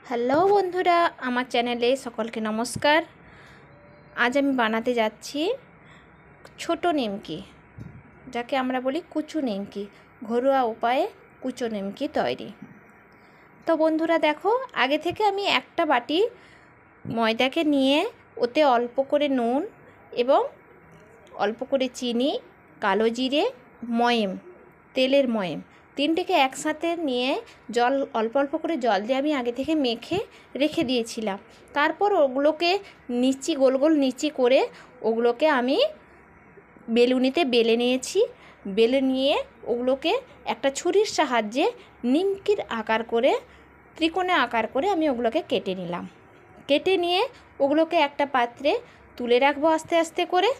Hello বন্ধুরা, আমার চ্যানেলে সকলকে নমস্কার। আজ আমি বানাতে যাচ্ছি ছোট নিমকি, যাকে আমরা বলি কুচো নিমকি। ঘরোয়া উপায়ে কুচো নিমকি তৈরি। তো বন্ধুরা দেখো, আগে থেকে আমি একটা বাটি ময়দাকে নিয়ে ওতে অল্প করে নুন এবং অল্প করে চিনি, কালো জিরে, ময়েম, তেলের ময়েম, তিনটেকে একসাথে নিয়ে জল অল্প অল্প করে জল দিয়ে আমি আগে থেকে মেখে রেখে দিয়েছিলাম। তারপর ওগুলোকে গোল গোল নিচি করে ওগুলোকে আমি বেলুনিতে বেলে নিয়েছি। বেলে নিয়ে ওগুলোকে একটা ছুরির সাহায্যে নিমকির আকার করে, ত্রিকোণে আকার করে আমি ওগুলোকে কেটে নিলাম। কেটে নিয়ে ওগুলোকে একটা পাত্রে তুলে রাখবো আস্তে আস্তে করে।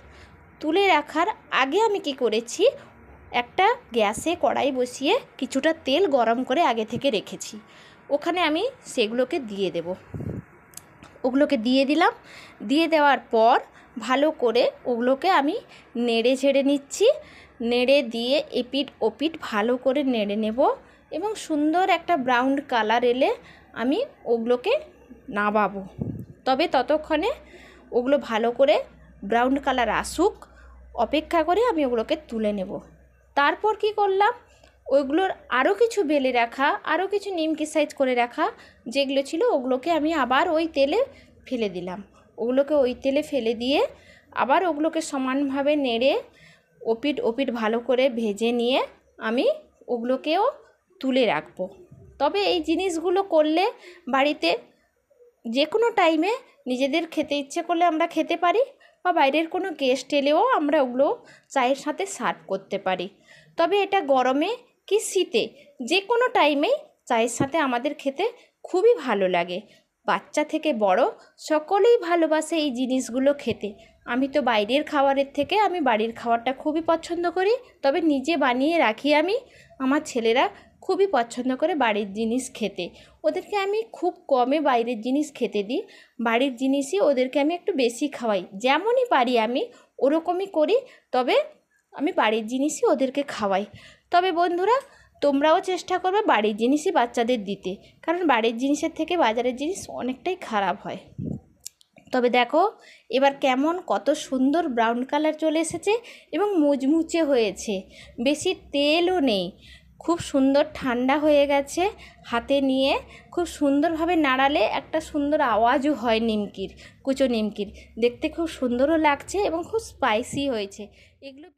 তুলে রাখার আগে আমি কি করেছি, একটা গ্যাসে কড়াই বসিয়ে কিছুটা তেল গরম করে আগে থেকে রেখেছি। ওখানে আমি সেগুলোকে দিয়ে দেব। ওগুলোকে দিয়ে দিলাম। দিয়ে দেওয়ার পর ভালো করে ওগুলোকে আমি নেড়ে ঝেড়ে নিচ্ছি। নেড়ে দিয়ে এপিঠ ওপিঠ ভালো করে নেড়ে নেব এবং সুন্দর একটা ব্রাউন কালার এলে আমি ওগুলোকে নামাবো। তবে ততক্ষণে ওগুলো ভালো করে ব্রাউন কালার আসুক, অপেক্ষা করে আমি ওগুলোকে তুলে নেব। তারপর কি করলাম, ওইগুলোর আরও কিছু বেলে রাখা, আরও কিছু নিমকি সাইজ করে রাখা যেগুলো ছিল, ওগুলোকে আমি আবার ওই তেলে ফেলে দিলাম। ওগুলোকে ওই তেলে ফেলে দিয়ে আবার ওগুলোকে সমানভাবে নেড়ে ওপিঠ ওপিঠ ভালো করে ভেজে নিয়ে আমি ওগুলোকেও তুলে রাখবো। তবে এই জিনিসগুলো করলে বাড়িতে যে কোনো টাইমে নিজেদের খেতে ইচ্ছে করলে আমরা খেতে পারি, বা বাইরের কোনো গেস্ট এলেও আমরা ওগুলো চায়ের সাথে সার্ভ করতে পারি। তবে এটা গরমে কি শীতে যে কোনো টাইমেই চায়ের সাথে আমাদের খেতে খুবই ভালো লাগে। বাচ্চা থেকে বড় সকলেই ভালোবাসে এই জিনিসগুলো খেতে। আমি তো বাইরের খাবারের থেকে আমি বাড়ির খাবারটা খুবই পছন্দ করি। তবে নিজে বানিয়ে রাখি আমি। আমার ছেলেরা খুবই পছন্দ করে বাড়ির জিনিস খেতে। ওদেরকে আমি খুব কমে বাইরের জিনিস খেতে দিই। বাড়ির জিনিসই ওদেরকে আমি একটু বেশি খাওয়াই। যেমনই পারি আমি ওরকমই করি, তবে আমি বাড়ির জিনিসই ওদেরকে খাওয়াই। তবে বন্ধুরা, তোমরাও চেষ্টা করবে বাড়ির জিনিসই বাচ্চাদের দিতে, কারণ বাড়ির জিনিসের থেকে বাজারের জিনিস অনেকটাই খারাপ হয়। তবে দেখো এবার কেমন কত সুন্দর ব্রাউন কালার চলে এসেছে এবং মুচমুচে হয়েছে, বেশি তেলও নেই, খুব সুন্দর ঠান্ডা হয়ে গেছে। হাতে নিয়ে খুব সুন্দরভাবে নাড়ালে একটা সুন্দর আওয়াজও হয় নিমকির, কুচো নিমকির। দেখতে খুব সুন্দরও লাগছে এবং খুব স্পাইসি হয়েছে এগুলো।